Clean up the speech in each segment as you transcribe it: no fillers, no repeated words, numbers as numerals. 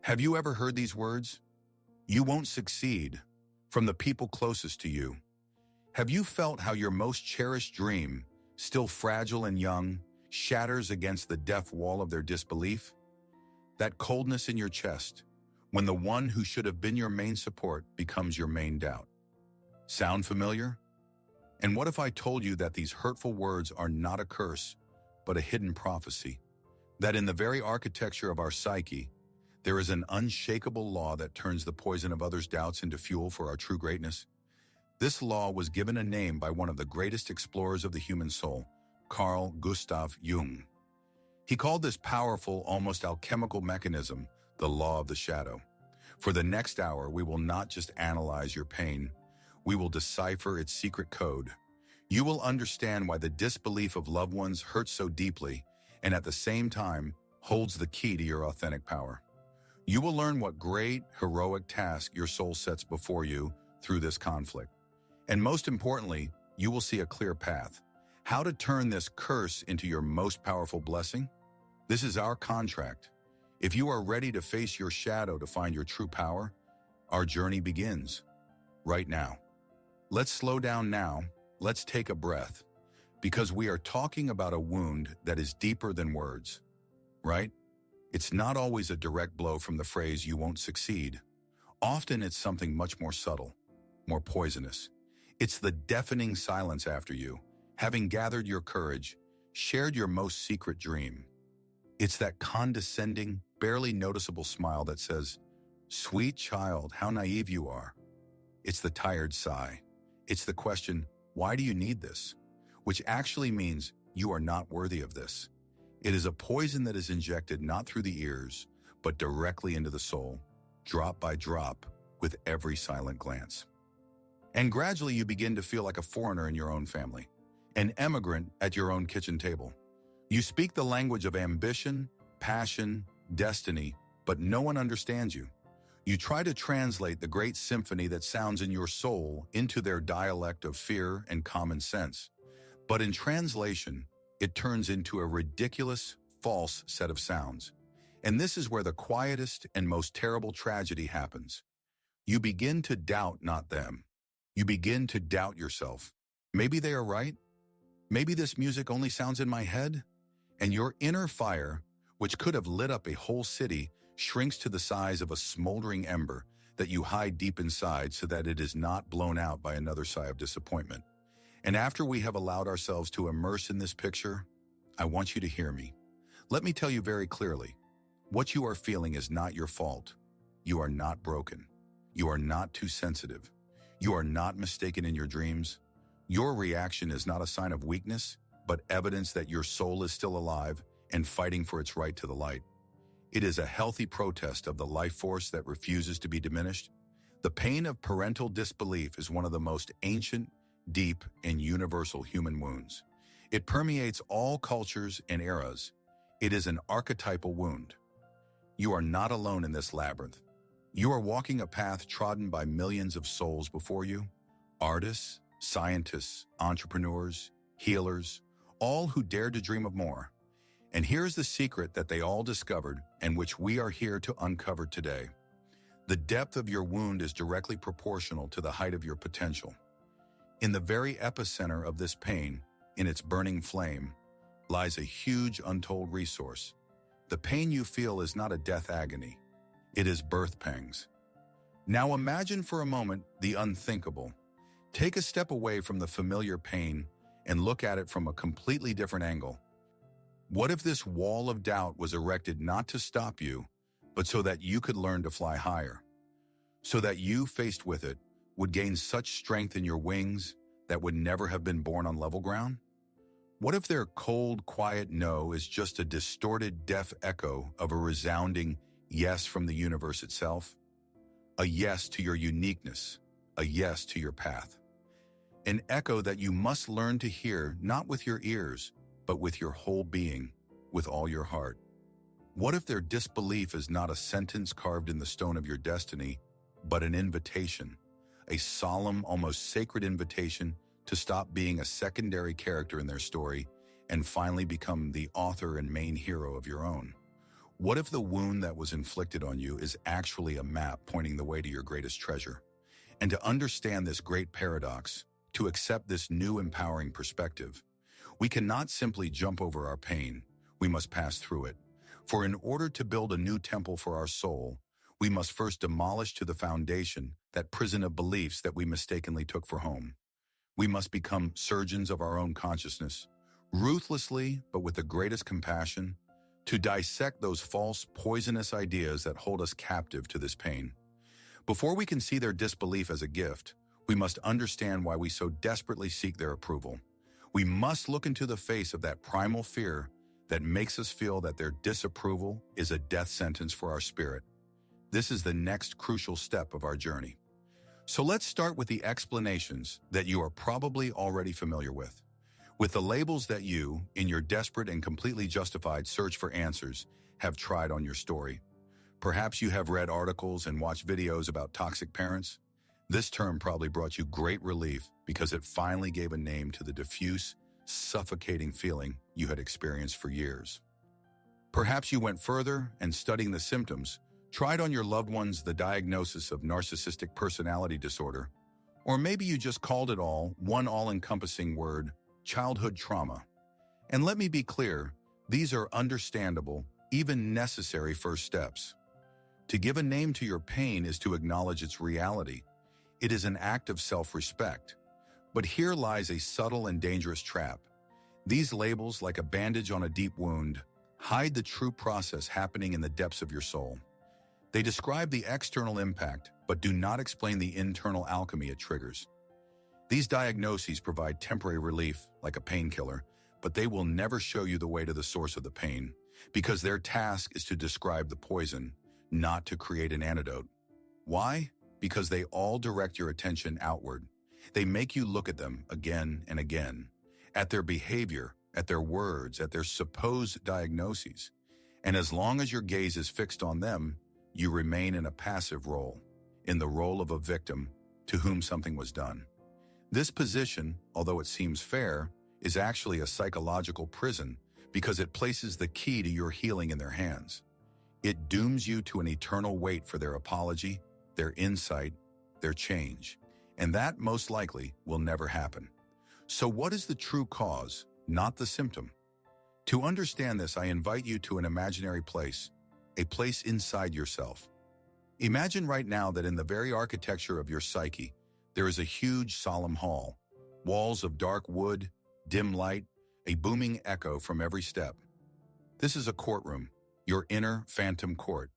Have you ever heard these words? You won't succeed, from the people closest to you. Have you felt how your most cherished dream, still fragile and young, shatters against the deaf wall of their disbelief? That coldness in your chest, when the one who should have been your main support becomes your main doubt. Sound familiar? And what if I told you that these hurtful words are not a curse, but a hidden prophecy? That in the very architecture of our psyche, there is an unshakable law that turns the poison of others' doubts into fuel for our true greatness? This law was given a name by one of the greatest explorers of the human soul, Carl Gustav Jung. He called this powerful, almost alchemical mechanism the law of the shadow. For the next hour, we will not just analyze your pain, we will decipher its secret code. You will understand why the disbelief of loved ones hurts so deeply and at the same time holds the key to your authentic power. You will learn what great, heroic task your soul sets before you through this conflict. And most importantly, you will see a clear path. How to turn this curse into your most powerful blessing? This is our contract. If you are ready to face your shadow to find your true power, our journey begins right now. Let's slow down now. Let's take a breath, because we are talking about a wound that is deeper than words, right? It's not always a direct blow from the phrase, "you won't succeed." Often it's something much more subtle, more poisonous. It's the deafening silence after you, having gathered your courage, shared your most secret dream. It's that condescending, barely noticeable smile that says, "Sweet child, how naive you are." It's the tired sigh. It's the question, "Why do you need this?" Which actually means you are not worthy of this. It is a poison that is injected not through the ears, but directly into the soul, drop by drop, with every silent glance. And gradually you begin to feel like a foreigner in your own family, an immigrant at your own kitchen table. You speak the language of ambition, passion, destiny, but no one understands you. You try to translate the great symphony that sounds in your soul into their dialect of fear and common sense. But in translation, it turns into a ridiculous, false set of sounds. And this is where the quietest and most terrible tragedy happens. You begin to doubt not them. You begin to doubt yourself. Maybe they are right. Maybe this music only sounds in my head. And your inner fire, which could have lit up a whole city, shrinks to the size of a smoldering ember that you hide deep inside so that it is not blown out by another sigh of disappointment. And after we have allowed ourselves to immerse in this picture, I want you to hear me. Let me tell you very clearly, what you are feeling is not your fault. You are not broken. You are not too sensitive. You are not mistaken in your dreams. Your reaction is not a sign of weakness, but evidence that your soul is still alive and fighting for its right to the light. It is a healthy protest of the life force that refuses to be diminished. The pain of parental disbelief is one of the most ancient, deep, and universal human wounds. It permeates all cultures and eras. It is an archetypal wound. You are not alone in this labyrinth. You are walking a path trodden by millions of souls before you. Artists, scientists, entrepreneurs, healers, all who dared to dream of more. And here's the secret that they all discovered and which we are here to uncover today. The depth of your wound is directly proportional to the height of your potential. In the very epicenter of this pain, in its burning flame, lies a huge untold resource. The pain you feel is not a death agony. It is birth pangs. Now imagine for a moment the unthinkable. Take a step away from the familiar pain and look at it from a completely different angle. What if this wall of doubt was erected not to stop you, but so that you could learn to fly higher? So that you, faced with it, would gain such strength in your wings that would never have been born on level ground? What if their cold, quiet no is just a distorted, deaf echo of a resounding yes from the universe itself? A yes to your uniqueness, a yes to your path. An echo that you must learn to hear not with your ears, but with your whole being, with all your heart. What if their disbelief is not a sentence carved in the stone of your destiny, but an invitation, a solemn, almost sacred invitation to stop being a secondary character in their story and finally become the author and main hero of your own? What if the wound that was inflicted on you is actually a map pointing the way to your greatest treasure? And to understand this great paradox, to accept this new empowering perspective, we cannot simply jump over our pain, we must pass through it. For in order to build a new temple for our soul, we must first demolish to the foundation that prison of beliefs that we mistakenly took for home. We must become surgeons of our own consciousness, ruthlessly but with the greatest compassion, to dissect those false, poisonous ideas that hold us captive to this pain. Before we can see their disbelief as a gift, we must understand why we so desperately seek their approval. We must look into the face of that primal fear that makes us feel that their disapproval is a death sentence for our spirit. This is the next crucial step of our journey. So let's start with the explanations that you are probably already familiar with the labels that you, in your desperate and completely justified search for answers, have tried on your story. Perhaps you have read articles and watched videos about toxic parents. This term probably brought you great relief because it finally gave a name to the diffuse, suffocating feeling you had experienced for years. Perhaps you went further and, studying the symptoms, tried on your loved ones the diagnosis of narcissistic personality disorder, or maybe you just called it all one all-encompassing word: childhood trauma. And let me be clear, these are understandable, even necessary first steps. To give a name to your pain is to acknowledge its reality. It is an act of self-respect. But here lies a subtle and dangerous trap. These labels, like a bandage on a deep wound, hide the true process happening in the depths of your soul. They describe the external impact, but do not explain the internal alchemy it triggers. These diagnoses provide temporary relief, like a painkiller, but they will never show you the way to the source of the pain, because their task is to describe the poison, not to create an antidote. Why? Because they all direct your attention outward. They make you look at them again and again, at their behavior, at their words, at their supposed diagnoses. And as long as your gaze is fixed on them, you remain in a passive role, in the role of a victim to whom something was done. This position, although it seems fair, is actually a psychological prison because it places the key to your healing in their hands. It dooms you to an eternal wait for their apology, their insight, their change. And that, most likely, will never happen. So what is the true cause, not the symptom? To understand this, I invite you to an imaginary place, a place inside yourself. Imagine right now that in the very architecture of your psyche, there is a huge, solemn hall, walls of dark wood, dim light, a booming echo from every step. This is a courtroom, your inner phantom court.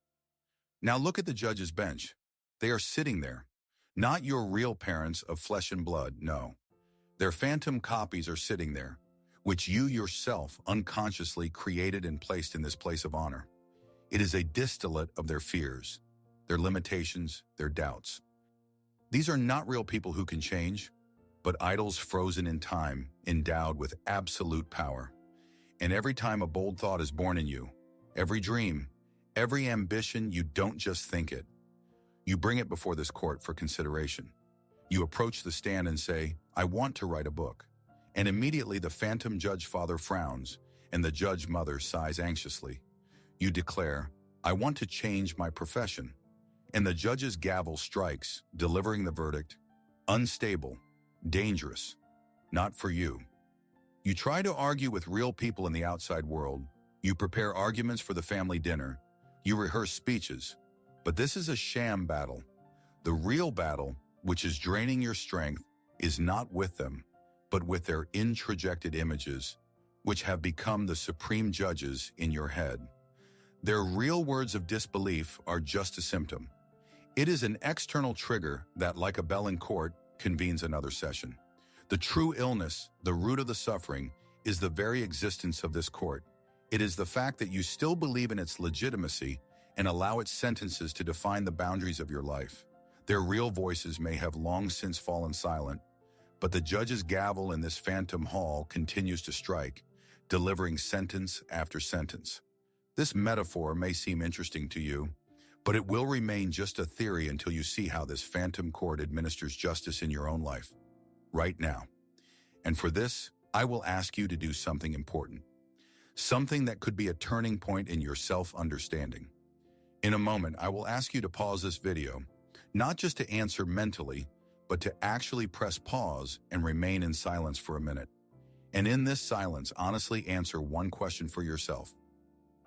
Now look at the judge's bench. They are sitting there. Not your real parents of flesh and blood, no. Their phantom copies are sitting there, which you yourself unconsciously created and placed in this place of honor. It is a distillate of their fears, their limitations, their doubts. These are not real people who can change, but idols frozen in time, endowed with absolute power. And every time a bold thought is born in you, every dream, every ambition, you don't just think it. You bring it before this court for consideration. You approach the stand and say, "I want to write a book." And immediately the phantom judge father frowns, and the judge mother sighs anxiously. You declare, "I want to change my profession." And the judge's gavel strikes, delivering the verdict: unstable, dangerous, not for you. You try to argue with real people in the outside world. You prepare arguments for the family dinner. You rehearse speeches. But this is a sham battle. The real battle, which is draining your strength, is not with them, but with their introjected images, which have become the supreme judges in your head. Their real words of disbelief are just a symptom. It is an external trigger that, like a bell in court, convenes another session. The true illness, the root of the suffering, is the very existence of this court. It is the fact that you still believe in its legitimacy and allow its sentences to define the boundaries of your life. Their real voices may have long since fallen silent, but the judge's gavel in this phantom hall continues to strike, delivering sentence after sentence. This metaphor may seem interesting to you, but it will remain just a theory until you see how this phantom court administers justice in your own life, right now. And for this, I will ask you to do something important. something that could be a turning point in your self-understanding. In a moment, I will ask you to pause this video, not just to answer mentally, but to actually press pause and remain in silence for a minute. And in this silence, honestly answer one question for yourself.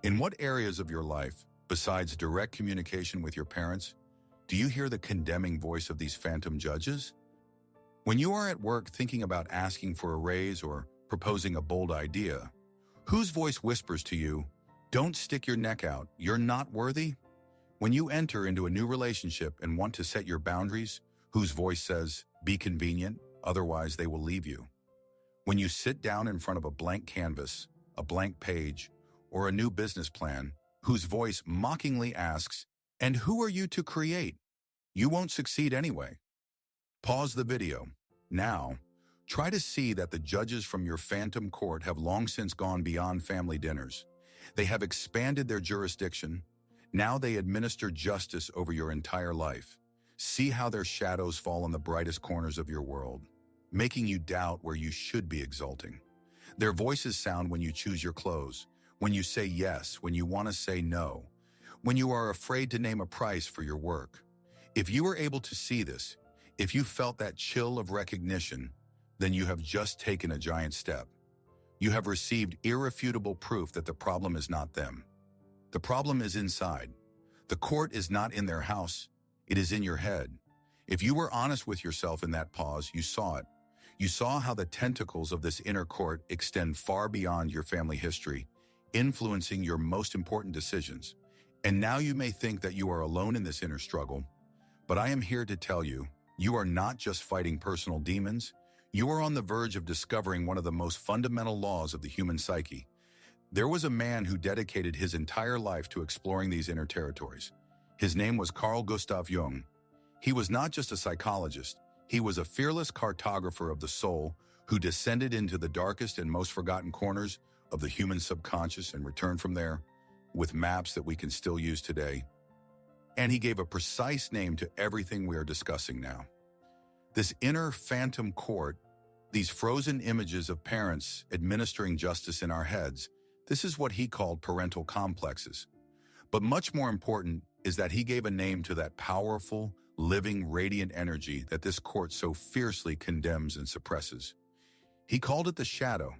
In what areas of your life, besides direct communication with your parents, do you hear the condemning voice of these phantom judges? When you are at work thinking about asking for a raise or proposing a bold idea, whose voice whispers to you, "Don't stick your neck out, you're not worthy"? When you enter into a new relationship and want to set your boundaries, whose voice says, "Be convenient, otherwise they will leave you"? When you sit down in front of a blank canvas, a blank page, or a new business plan, whose voice mockingly asks, "And who are you to create? You won't succeed anyway." Pause the video. Now, try to see that the judges from your phantom court have long since gone beyond family dinners. They have expanded their jurisdiction. Now they administer justice over your entire life. See how their shadows fall on the brightest corners of your world, making you doubt where you should be exulting. Their voices sound when you choose your clothes, when you say yes, when you want to say no, when you are afraid to name a price for your work. If you were able to see this, if you felt that chill of recognition, then you have just taken a giant step. You have received irrefutable proof that the problem is not them. The problem is inside. The court is not in their house, it is in your head. If you were honest with yourself in that pause, you saw it. You saw how the tentacles of this inner court extend far beyond your family history, influencing your most important decisions. And now you may think that you are alone in this inner struggle, but I am here to tell you, you are not just fighting personal demons, you are on the verge of discovering one of the most fundamental laws of the human psyche. There was a man who dedicated his entire life to exploring these inner territories. His name was Carl Gustav Jung. He was not just a psychologist, he was a fearless cartographer of the soul who descended into the darkest and most forgotten corners of the human subconscious and returned from there with maps that we can still use today. And he gave a precise name to everything we are discussing now. This inner phantom court, these frozen images of parents administering justice in our heads, this is what he called parental complexes. But much more important is that he gave a name to that powerful, living, radiant energy that this court so fiercely condemns and suppresses. He called it the shadow.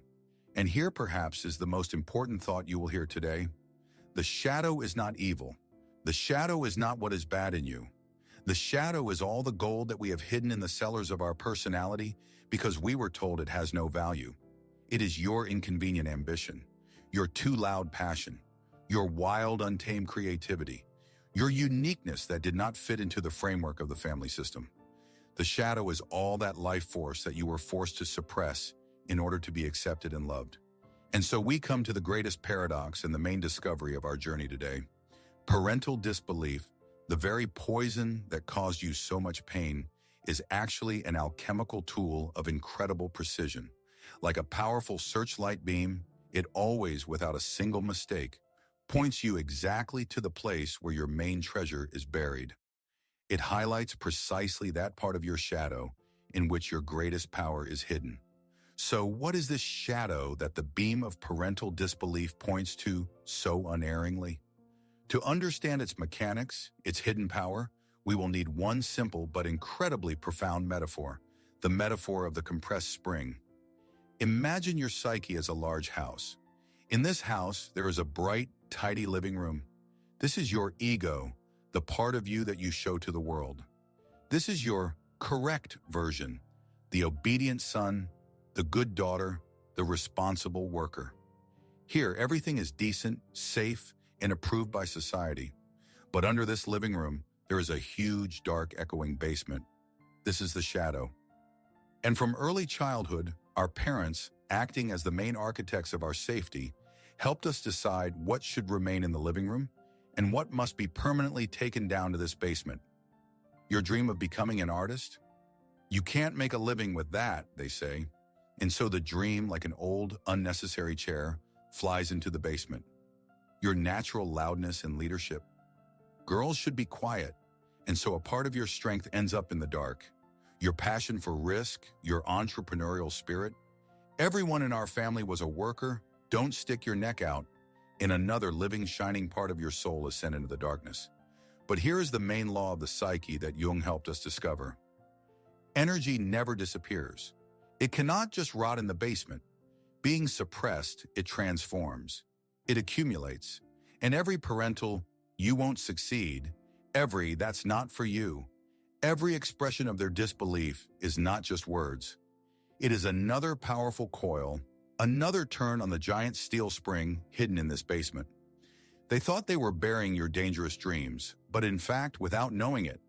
And here perhaps is the most important thought you will hear today. The shadow is not evil. The shadow is not what is bad in you. The shadow is all the gold that we have hidden in the cellars of our personality because we were told it has no value. It is your inconvenient ambition, your too loud passion, your wild, untamed creativity, your uniqueness that did not fit into the framework of the family system. The shadow is all that life force that you were forced to suppress in order to be accepted and loved. And so we come to the greatest paradox and the main discovery of our journey today. Parental disbelief, the very poison that caused you so much pain, is actually an alchemical tool of incredible precision. Like a powerful searchlight beam, it always, without a single mistake, points you exactly to the place where your main treasure is buried. It highlights precisely that part of your shadow in which your greatest power is hidden. So what is this shadow that the beam of parental disbelief points to so unerringly? To understand its mechanics, its hidden power, we will need one simple but incredibly profound metaphor, the metaphor of the compressed spring. Imagine your psyche as a large house. In this house, there is a bright, tidy living room. This is your ego, the part of you that you show to the world. This is your correct version, the obedient son, the good daughter, the responsible worker. Here, everything is decent, safe, and approved by society. But under this living room, there is a huge, dark, echoing basement. This is the shadow. And from early childhood, our parents, acting as the main architects of our safety, helped us decide what should remain in the living room and what must be permanently taken down to this basement. Your dream of becoming an artist? You can't make a living with that, they say. And so the dream, like an old, unnecessary chair, flies into the basement. Your natural loudness and leadership. Girls should be quiet, and so a part of your strength ends up in the dark. Your passion for risk, your entrepreneurial spirit. Everyone in our family was a worker, Don't stick your neck out, and another living, shining part of your soul is sent into the darkness. But here is the main law of the psyche that Jung helped us discover. Energy never disappears. It cannot just rot in the basement. Being suppressed, it transforms. It accumulates. And every parental, "you won't succeed," every "that's not for you," every expression of their disbelief is not just words. It is another powerful coil, another turn on the giant steel spring hidden in this basement. They thought they were burying your dangerous dreams, but in fact, without knowing it,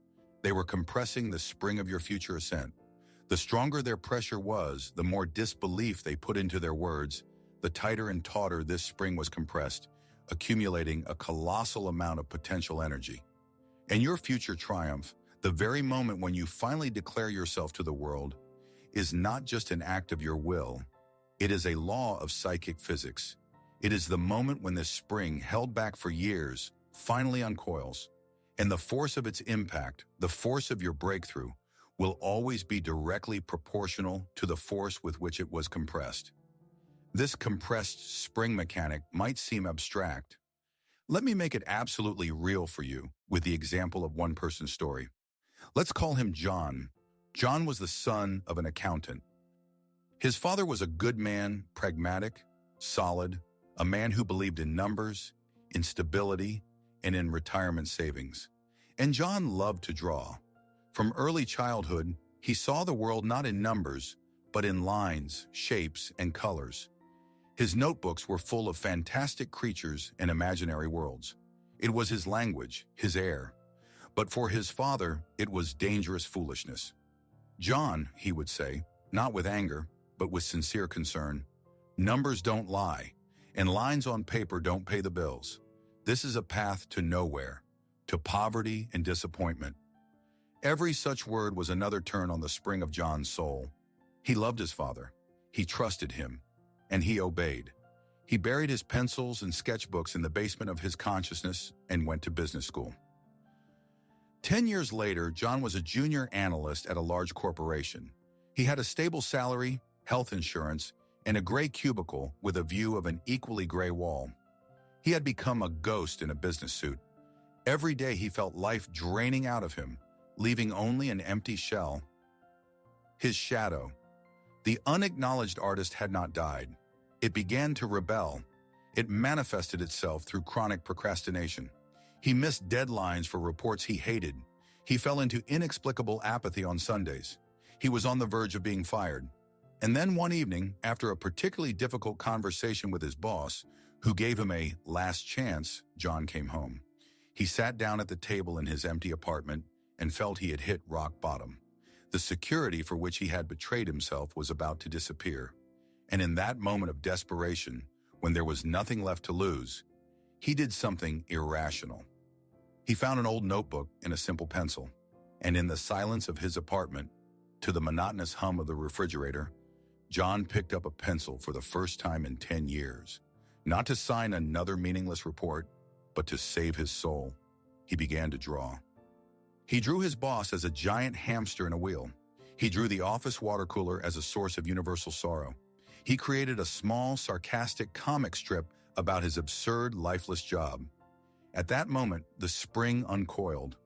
they were compressing the spring of your future ascent. The stronger their pressure was, the more disbelief they put into their words, the tighter and tauter this spring was compressed, accumulating a colossal amount of potential energy. And your future triumph, the very moment when you finally declare yourself to the world, is not just an act of your will. It is a law of psychic physics. It is the moment when this spring, held back for years, finally uncoils. And the force of its impact, the force of your breakthrough, will always be directly proportional to the force with which it was compressed. This compressed spring mechanic might seem abstract. Let me make it absolutely real for you with the example of one person's story. Let's call him John. John was the son of an accountant. His father was a good man, pragmatic, solid, a man who believed in numbers, in stability, and in retirement savings. And John loved to draw. From early childhood, he saw the world not in numbers, but in lines, shapes, and colors. His notebooks were full of fantastic creatures and imaginary worlds. It was his language, his air. But for his father, it was dangerous foolishness. "John," he would say, not with anger, but with sincere concern, "numbers don't lie, and lines on paper don't pay the bills. This is a path to nowhere, to poverty and disappointment." Every such word was another turn on the spring of John's soul. He loved his father. He trusted him. And he obeyed. He buried his pencils and sketchbooks in the basement of his consciousness and went to business school. 10 years later, John was a junior analyst at a large corporation. He had a stable salary, health insurance, and a gray cubicle with a view of an equally gray wall. He had become a ghost in a business suit. Every day he felt life draining out of him, leaving only an empty shell. His shadow. The unacknowledged artist had not died. It began to rebel. It manifested itself through chronic procrastination. He missed deadlines for reports he hated. He fell into inexplicable apathy on Sundays. He was on the verge of being fired. And then one evening, after a particularly difficult conversation with his boss, who gave him a last chance, John came home. He sat down at the table in his empty apartment and felt he had hit rock bottom. The security for which he had betrayed himself was about to disappear. And in that moment of desperation, when there was nothing left to lose, he did something irrational. He found an old notebook and a simple pencil, and in the silence of his apartment, to the monotonous hum of the refrigerator, John picked up a pencil for the first time in 10 years. Not to sign another meaningless report, but to save his soul. He began to draw. He drew his boss as a giant hamster in a wheel. He drew the office water cooler as a source of universal sorrow. He created a small, sarcastic comic strip about his absurd, lifeless job. At that moment, the spring uncoiled.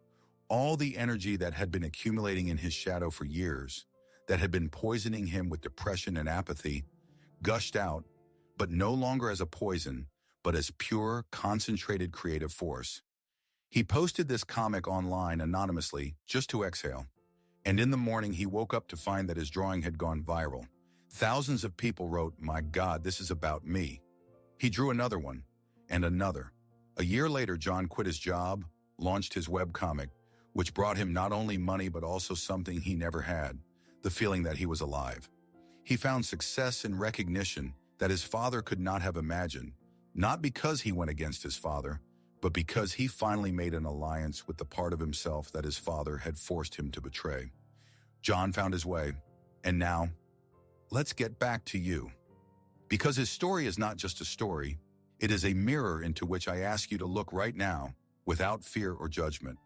All the energy that had been accumulating in his shadow for years, that had been poisoning him with depression and apathy, gushed out, but no longer as a poison, but as pure, concentrated creative force. He posted this comic online anonymously, just to exhale. And in the morning, he woke up to find that his drawing had gone viral. Thousands of people wrote, "My God, this is about me." He drew another one, and another. A year later, John quit his job, launched his webcomic, which brought him not only money but also something he never had, the feeling that he was alive. He found success and recognition that his father could not have imagined, not because he went against his father, but because he finally made an alliance with the part of himself that his father had forced him to betray. John found his way, and now, let's get back to you. Because his story is not just a story, it is a mirror into which I ask you to look right now, without fear or judgment.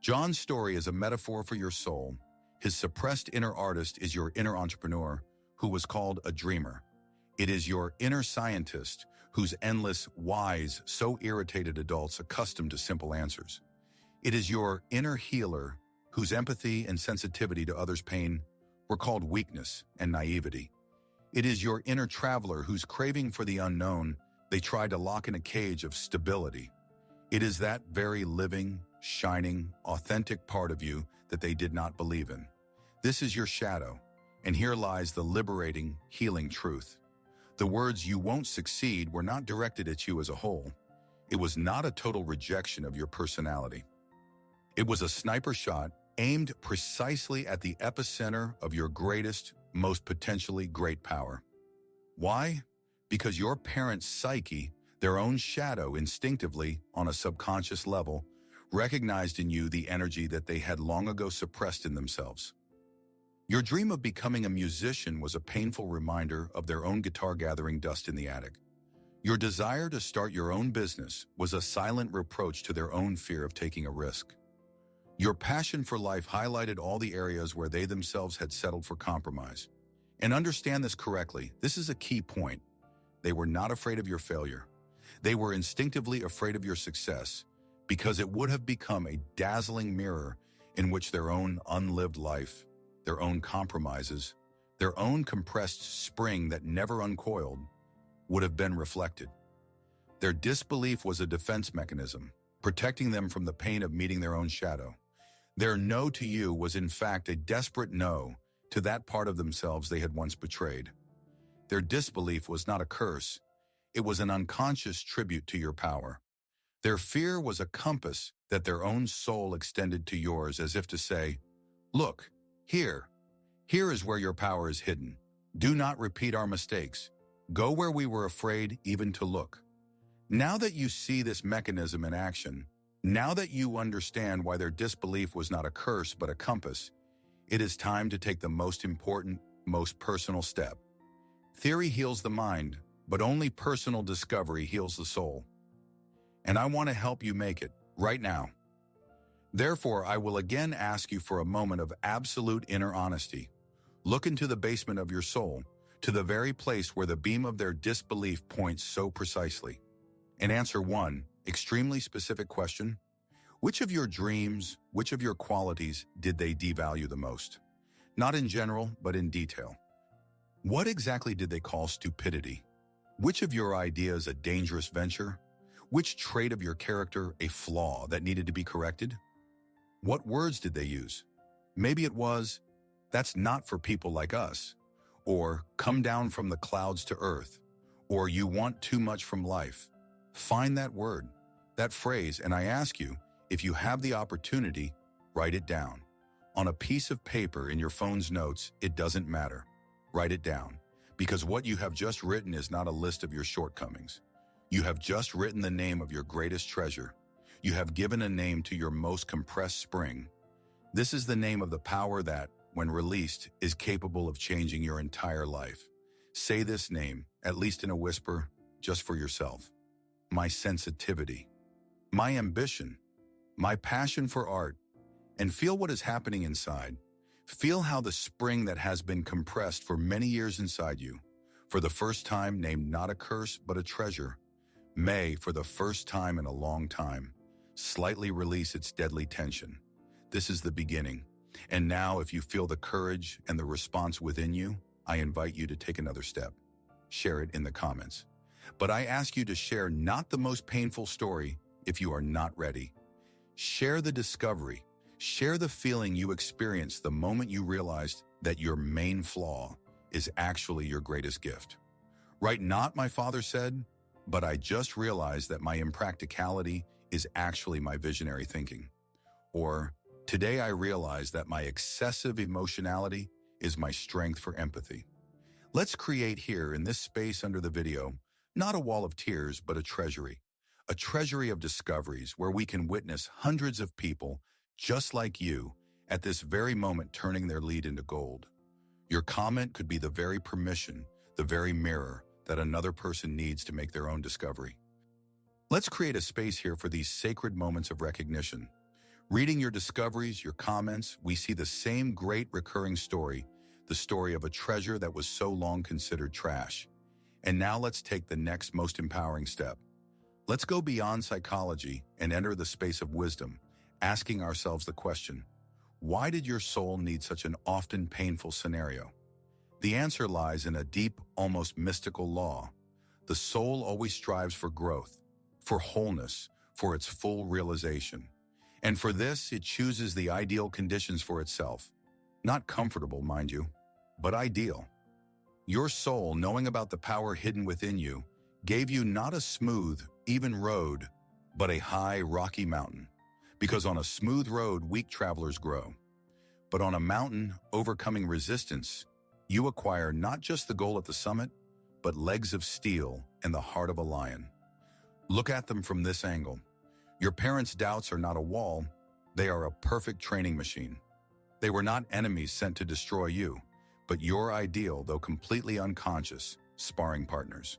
John's story is a metaphor for your soul. His suppressed inner artist is your inner entrepreneur, who was called a dreamer. It is your inner scientist whose endless whys so irritated adults accustomed to simple answers. It is your inner healer whose empathy and sensitivity to others' pain were called weakness and naivety. It is your inner traveler whose craving for the unknown they tried to lock in a cage of stability. It is that very living, shining, authentic part of you that they did not believe in. This is your shadow, and here lies the liberating, healing truth. The words "you won't succeed" were not directed at you as a whole. It was not a total rejection of your personality. It was a sniper shot aimed precisely at the epicenter of your greatest, most potentially great power. Why? Because your parents' psyche, their own shadow instinctively, on a subconscious level, recognized in you the energy that they had long ago suppressed in themselves. Your dream of becoming a musician was a painful reminder of their own guitar gathering dust in the attic. Your desire to start your own business was a silent reproach to their own fear of taking a risk. Your passion for life highlighted all the areas where they themselves had settled for compromise. And understand this correctly, this is a key point. They were not afraid of your failure. They were instinctively afraid of your success because it would have become a dazzling mirror in which their own unlived life, their own compromises, their own compressed spring that never uncoiled, would have been reflected. Their disbelief was a defense mechanism, protecting them from the pain of meeting their own shadow. Their no to you was in fact a desperate no to that part of themselves they had once betrayed. Their disbelief was not a curse, it was an unconscious tribute to your power. Their fear was a compass that their own soul extended to yours as if to say, "Look, here is where your power is hidden. Do not repeat our mistakes. Go where we were afraid even to look." Now that you see this mechanism in action, now that you understand why their disbelief was not a curse but a compass, it is time to take the most important, most personal step. Theory heals the mind, but only personal discovery heals the soul. And I want to help you make it, right now. Therefore, I will again ask you for a moment of absolute inner honesty. Look into the basement of your soul, to the very place where the beam of their disbelief points so precisely. And answer one extremely specific question. Which of your dreams, which of your qualities did they devalue the most? Not in general, but in detail. What exactly did they call stupidity? Which of your ideas a dangerous venture? Which trait of your character a flaw that needed to be corrected? What words did they use? Maybe it was, "That's not for people like us," or "Come down from the clouds to earth," or "You want too much from life." Find that word, that phrase, and I ask you, if you have the opportunity, write it down. On a piece of paper in your phone's notes, it doesn't matter. Write it down, because what you have just written is not a list of your shortcomings. You have just written the name of your greatest treasure. You have given a name to your most compressed spring. This is the name of the power that, when released, is capable of changing your entire life. Say this name, at least in a whisper, just for yourself. My sensitivity, my ambition, my passion for art, and feel what is happening inside. Feel how the spring that has been compressed for many years inside you, for the first time named not a curse but a treasure, may, for the first time in a long time, slightly release its deadly tension. This is the beginning. And now, if you feel the courage and the response within you, I invite you to take another step. Share it in the comments. But I ask you to share not the most painful story if you are not ready. Share the discovery. Share the feeling you experienced the moment you realized that your main flaw is actually your greatest gift. Right, not "my father said," but "I just realized that my impracticality is actually my visionary thinking." Or, "Today I realized that my excessive emotionality is my strength for empathy." Let's create here in this space under the video, not a wall of tears, but a treasury of discoveries where we can witness hundreds of people just like you at this very moment turning their lead into gold. Your comment could be the very permission, the very mirror that another person needs to make their own discovery. Let's create a space here for these sacred moments of recognition. Reading your discoveries, your comments, we see the same great recurring story, the story of a treasure that was so long considered trash. And now let's take the next most empowering step. Let's go beyond psychology and enter the space of wisdom, asking ourselves the question, why did your soul need such an often painful scenario? The answer lies in a deep, almost mystical law. The soul always strives for growth, for wholeness, for its full realization. And for this, it chooses the ideal conditions for itself. Not comfortable, mind you, but ideal. Your soul, knowing about the power hidden within you, gave you not a smooth, even road, but a high, rocky mountain. Because on a smooth road, weak travelers grow. But on a mountain, overcoming resistance, you acquire not just the goal at the summit, but legs of steel and the heart of a lion. Look at them from this angle. Your parents' doubts are not a wall, they are a perfect training machine. They were not enemies sent to destroy you, but your ideal, though completely unconscious, sparring partners.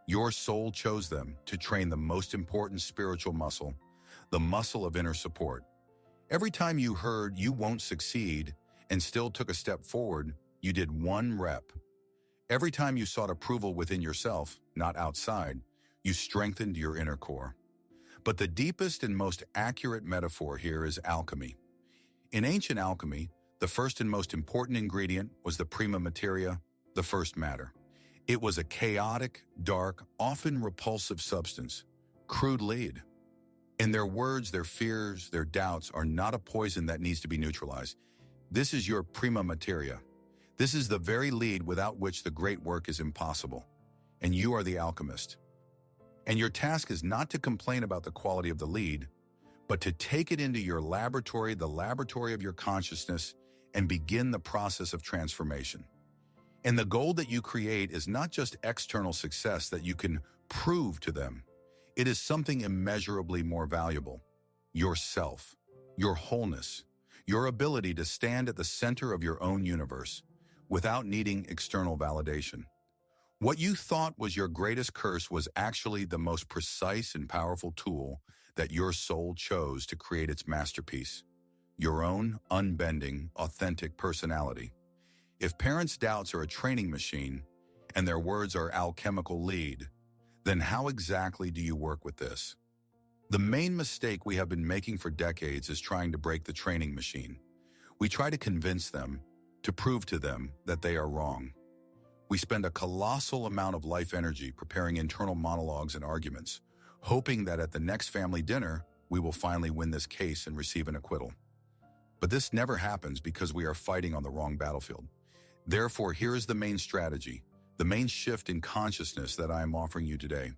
Your soul chose them to train the most important spiritual muscle, the muscle of inner support. Every time you heard you won't succeed and still took a step forward, you did one rep. Every time you sought approval within yourself, not outside, you strengthened your inner core. But the deepest and most accurate metaphor here is alchemy. In ancient alchemy, the first and most important ingredient was the prima materia, the first matter. It was a chaotic, dark, often repulsive substance, crude lead. In their words, their fears, their doubts are not a poison that needs to be neutralized. This is your prima materia. This is the very lead without which the great work is impossible. And you are the alchemist. And your task is not to complain about the quality of the lead, but to take it into your laboratory, the laboratory of your consciousness, and begin the process of transformation. And the goal that you create is not just external success that you can prove to them. It is something immeasurably more valuable. Yourself, your wholeness, your ability to stand at the center of your own universe without needing external validation. What you thought was your greatest curse was actually the most precise and powerful tool that your soul chose to create its masterpiece, your own unbending, authentic personality. If parents' doubts are a training machine and their words are alchemical lead, then how exactly do you work with this? The main mistake we have been making for decades is trying to break the training machine. We try to convince them, to prove to them that they are wrong. We spend a colossal amount of life energy preparing internal monologues and arguments, hoping that at the next family dinner, we will finally win this case and receive an acquittal. But this never happens because we are fighting on the wrong battlefield. Therefore, here is the main strategy, the main shift in consciousness that I am offering you today.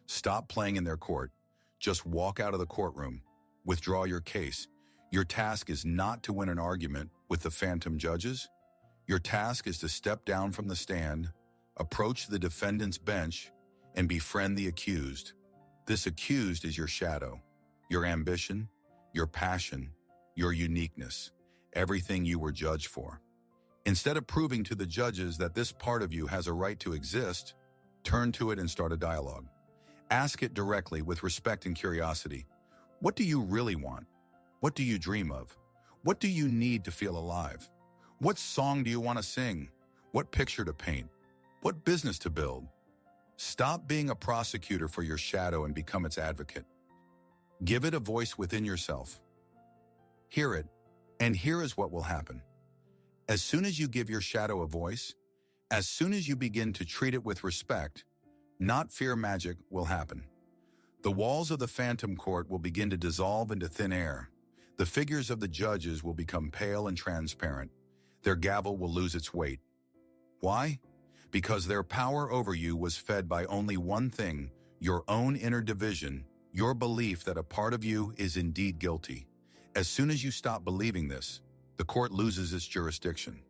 Stop playing in their court. Just walk out of the courtroom. Withdraw your case. Your task is not to win an argument with the phantom judges. Your task is to step down from the stand, approach the defendant's bench, and befriend the accused. This accused is your shadow, your ambition, your passion, your uniqueness, everything you were judged for. Instead of proving to the judges that this part of you has a right to exist, turn to it and start a dialogue. Ask it directly with respect and curiosity. What do you really want? What do you dream of? What do you need to feel alive? What song do you want to sing? What picture to paint? What business to build? Stop being a prosecutor for your shadow and become its advocate. Give it a voice within yourself. Hear it, and here is what will happen. As soon as you give your shadow a voice, as soon as you begin to treat it with respect, not fear, magic will happen. The walls of the phantom court will begin to dissolve into thin air. The figures of the judges will become pale and transparent. Their gavel will lose its weight. Why? Because their power over you was fed by only one thing, your own inner division, your belief that a part of you is indeed guilty. As soon as you stop believing this, the court loses its jurisdiction.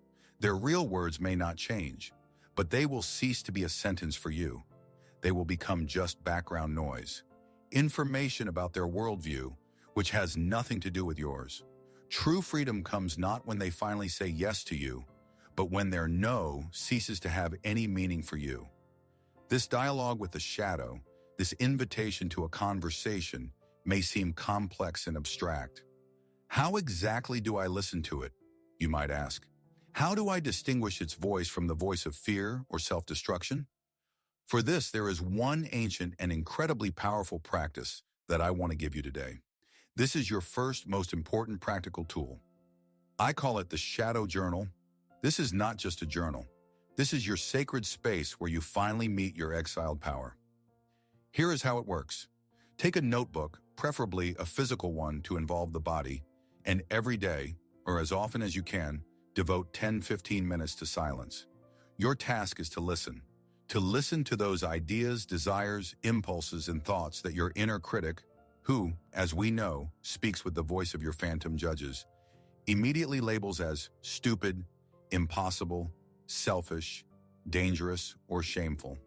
Their real words may not change, but they will cease to be a sentence for you. They will become just background noise. Information about their worldview, which has nothing to do with yours. True freedom comes not when they finally say yes to you, but when their no ceases to have any meaning for you. This dialogue with the shadow, this invitation to a conversation, may seem complex and abstract. How exactly do I listen to it? You might ask. How do I distinguish its voice from the voice of fear or self-destruction? For this, there is one ancient and incredibly powerful practice that I want to give you today. This is your first, most important practical tool. I call it the shadow journal. This is not just a journal. This is your sacred space where you finally meet your exiled power. Here is how it works. Take a notebook, preferably a physical one to involve the body, and every day, or as often as you can, devote 10-15 minutes to silence. Your task is to listen to those ideas, desires, impulses, and thoughts that your inner critic, who, as we know, speaks with the voice of your phantom judges, immediately labels as stupid, impossible, selfish, dangerous, or shameful.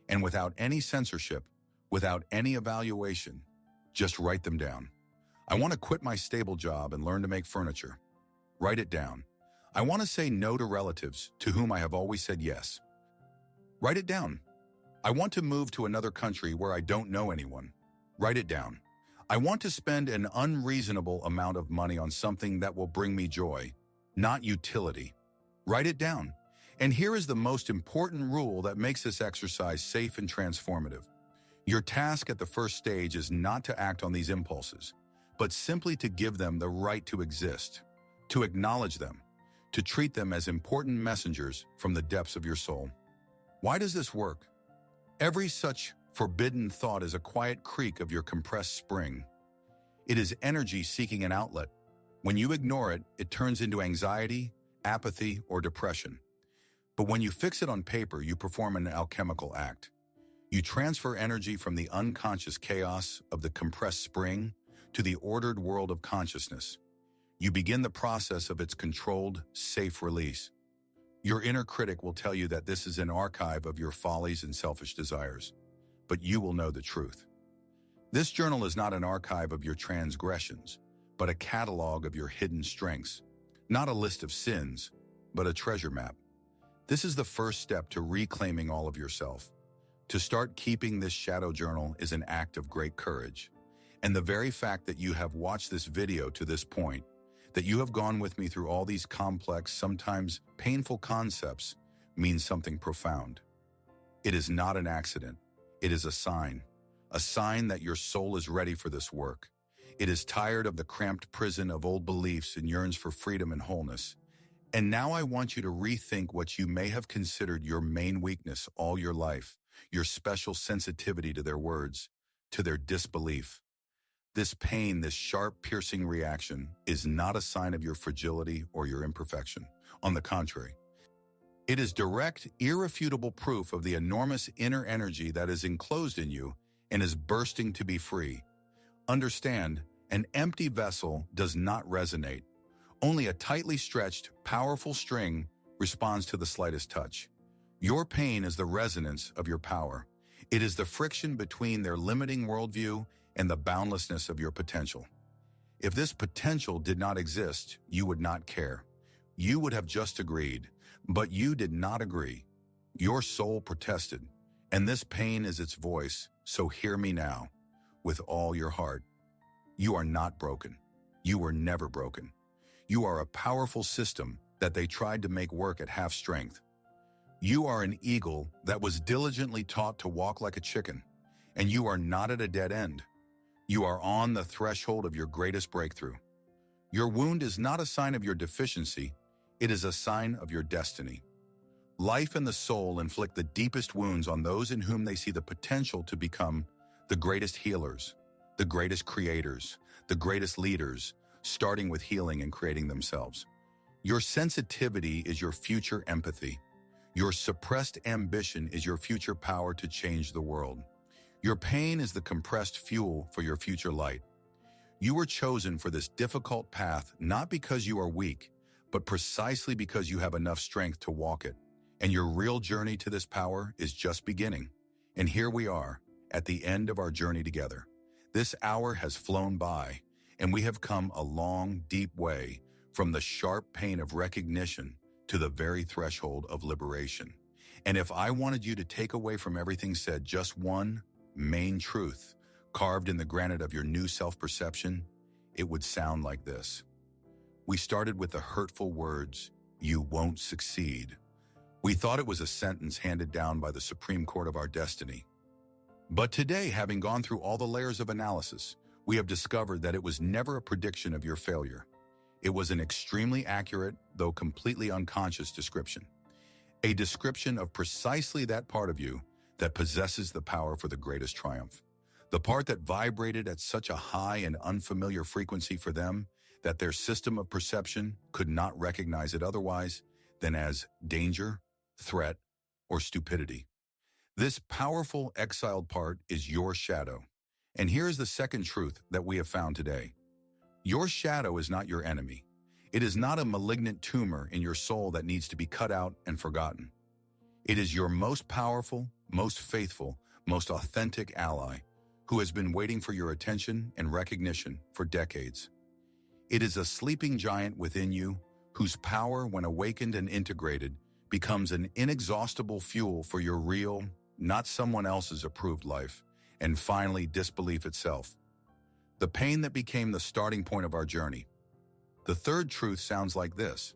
And without any censorship, without any evaluation, just write them down. I want to quit my stable job and learn to make furniture. Write it down. I want to say no to relatives to whom I have always said yes. Write it down. I want to move to another country where I don't know anyone. Write it down. I want to spend an unreasonable amount of money on something that will bring me joy, not utility. Write it down. And here is the most important rule that makes this exercise safe and transformative. Your task at the first stage is not to act on these impulses, but simply to give them the right to exist, to acknowledge them, to treat them as important messengers from the depths of your soul. Why does this work? Every such forbidden thought is a quiet creak of your compressed spring. It is energy seeking an outlet. When you ignore it, it turns into anxiety, apathy, or depression. But when you fix it on paper, you perform an alchemical act. You transfer energy from the unconscious chaos of the compressed spring to the ordered world of consciousness. You begin the process of its controlled, safe release. Your inner critic will tell you that this is an archive of your follies and selfish desires, but you will know the truth. This journal is not an archive of your transgressions, but a catalog of your hidden strengths. Not a list of sins, but a treasure map. This is the first step to reclaiming all of yourself. To start keeping this shadow journal is an act of great courage. And the very fact that you have watched this video to this point, that you have gone with me through all these complex, sometimes painful concepts, means something profound. It is not an accident. It is a sign that your soul is ready for this work. It is tired of the cramped prison of old beliefs and yearns for freedom and wholeness. And now I want you to rethink what you may have considered your main weakness all your life, your special sensitivity to their words, to their disbelief. This pain, this sharp, piercing reaction is not a sign of your fragility or your imperfection. On the contrary, it is direct, irrefutable proof of the enormous inner energy that is enclosed in you and is bursting to be free. Understand, an empty vessel does not resonate. Only a tightly stretched, powerful string responds to the slightest touch. Your pain is the resonance of your power. It is the friction between their limiting worldview and the boundlessness of your potential. If this potential did not exist, you would not care. You would have just agreed, but you did not agree. Your soul protested, and this pain is its voice, so hear me now, with all your heart. You are not broken. You were never broken. You are a powerful system that they tried to make work at half strength. You are an eagle that was diligently taught to walk like a chicken, and you are not at a dead end. You are on the threshold of your greatest breakthrough. Your wound is not a sign of your deficiency, it is a sign of your destiny. Life and the soul inflict the deepest wounds on those in whom they see the potential to become the greatest healers, the greatest creators, the greatest leaders, starting with healing and creating themselves. Your sensitivity is your future empathy. Your suppressed ambition is your future power to change the world. Your pain is the compressed fuel for your future light. You were chosen for this difficult path not because you are weak, but precisely because you have enough strength to walk it. And your real journey to this power is just beginning. And here we are, at the end of our journey together. This hour has flown by, and we have come a long, deep way from the sharp pain of recognition to the very threshold of liberation. And if I wanted you to take away from everything said just one main truth carved in the granite of your new self-perception, it would sound like this. We started with the hurtful words, "You won't succeed." We thought it was a sentence handed down by the Supreme Court of our destiny. But today, having gone through all the layers of analysis, we have discovered that it was never a prediction of your failure. It was an extremely accurate, though completely unconscious description. A description of precisely that part of you that possesses the power for the greatest triumph. The part that vibrated at such a high and unfamiliar frequency for them that their system of perception could not recognize it otherwise than as danger, threat, or stupidity. This powerful exiled part is your shadow. And here is the second truth that we have found today. Your shadow is not your enemy. It is not a malignant tumor in your soul that needs to be cut out and forgotten. It is your most powerful, most faithful, most authentic ally who has been waiting for your attention and recognition for decades. It is a sleeping giant within you whose power, when awakened and integrated, becomes an inexhaustible fuel for your real, not someone else's approved life, and finally disbelief itself. The pain that became the starting point of our journey. The third truth sounds like this.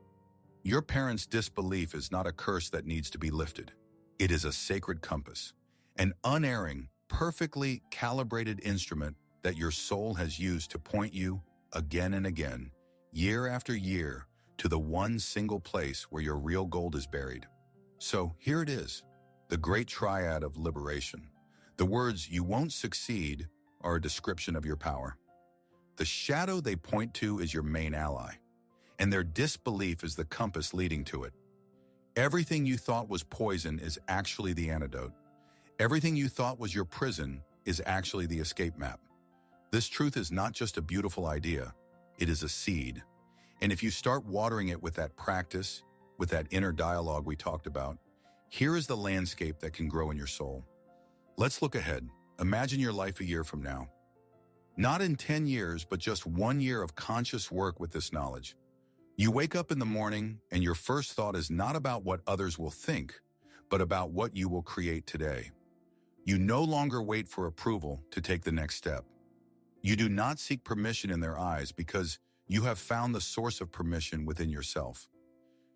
Your parents' disbelief is not a curse that needs to be lifted. It is a sacred compass, an unerring, perfectly calibrated instrument that your soul has used to point you, again and again, year after year, to the one single place where your real gold is buried. So here it is, the great triad of liberation. The words "you won't succeed" are a description of your power. The shadow they point to is your main ally, and their disbelief is the compass leading to it. Everything you thought was poison is actually the antidote. Everything you thought was your prison is actually the escape map. This truth is not just a beautiful idea, it is a seed. And if you start watering it with that practice, with that inner dialogue we talked about, here is the landscape that can grow in your soul. Let's look ahead. Imagine your life a year from now. Not in 10 years, but just 1 year of conscious work with this knowledge. You wake up in the morning and your first thought is not about what others will think, but about what you will create today. You no longer wait for approval to take the next step. You do not seek permission in their eyes because you have found the source of permission within yourself.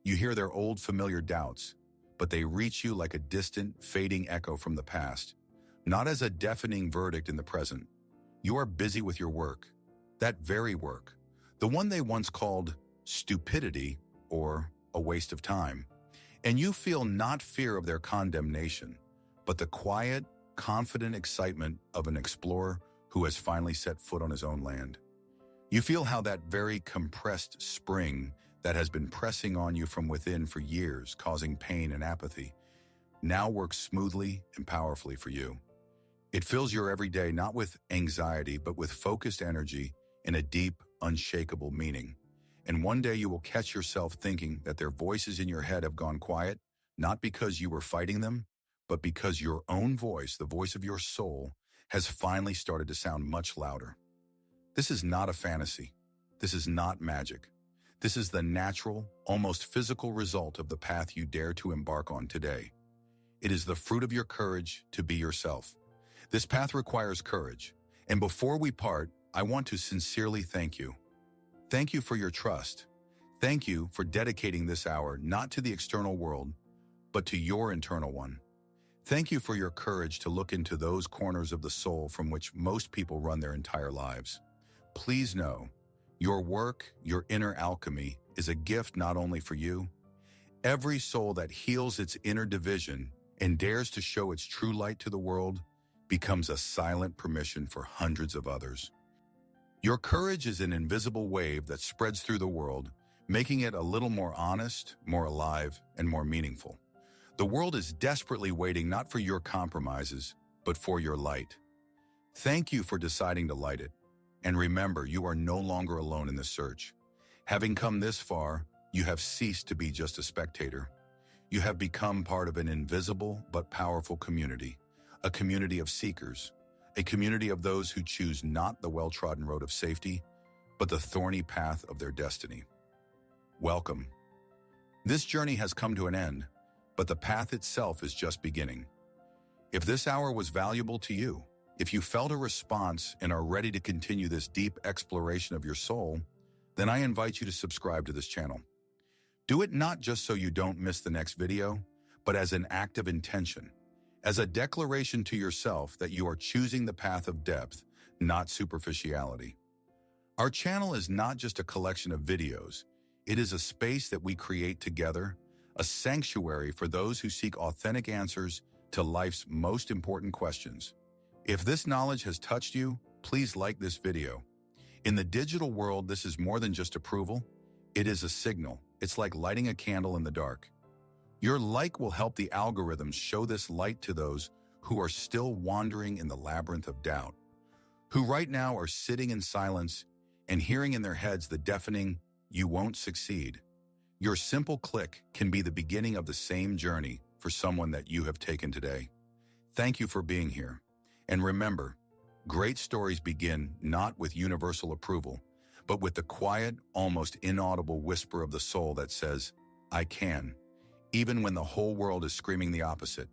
You hear their old familiar doubts, but they reach you like a distant, fading echo from the past, not as a deafening verdict in the present. You are busy with your work, that very work, the one they once called stupidity or a waste of time. And you feel not fear of their condemnation, but the quiet, confident excitement of an explorer who has finally set foot on his own land. You feel how that very compressed spring that has been pressing on you from within for years, causing pain and apathy, now works smoothly and powerfully for you. It fills your everyday not with anxiety, but with focused energy and a deep, unshakable meaning. And one day you will catch yourself thinking that their voices in your head have gone quiet, not because you were fighting them, but because your own voice, the voice of your soul, has finally started to sound much louder. This is not a fantasy. This is not magic. This is the natural, almost physical result of the path you dare to embark on today. It is the fruit of your courage to be yourself. This path requires courage. And before we part, I want to sincerely thank you. Thank you for your trust. Thank you for dedicating this hour not to the external world, but to your internal one. Thank you for your courage to look into those corners of the soul from which most people run their entire lives. Please know, your work, your inner alchemy, is a gift not only for you. Every soul that heals its inner division and dares to show its true light to the world becomes a silent permission for hundreds of others. Your courage is an invisible wave that spreads through the world, making it a little more honest, more alive, and more meaningful. The world is desperately waiting not for your compromises, but for your light. Thank you for deciding to light it. And remember, you are no longer alone in this search. Having come this far, you have ceased to be just a spectator. You have become part of an invisible but powerful community, a community of seekers, a community of those who choose not the well-trodden road of safety, but the thorny path of their destiny. Welcome. This journey has come to an end, but the path itself is just beginning. If this hour was valuable to you, if you felt a response and are ready to continue this deep exploration of your soul, then I invite you to subscribe to this channel. Do it not just so you don't miss the next video, but as an act of intention, as a declaration to yourself that you are choosing the path of depth, not superficiality. Our channel is not just a collection of videos. It is a space that we create together, a sanctuary for those who seek authentic answers to life's most important questions. If this knowledge has touched you, please like this video. In the digital world, this is more than just approval. It is a signal. It's like lighting a candle in the dark. Your like will help the algorithms show this light to those who are still wandering in the labyrinth of doubt, who right now are sitting in silence and hearing in their heads the deafening, "You won't succeed." Your simple click can be the beginning of the same journey for someone that you have taken today. Thank you for being here. And remember, great stories begin not with universal approval, but with the quiet, almost inaudible whisper of the soul that says, "I can," even when the whole world is screaming the opposite.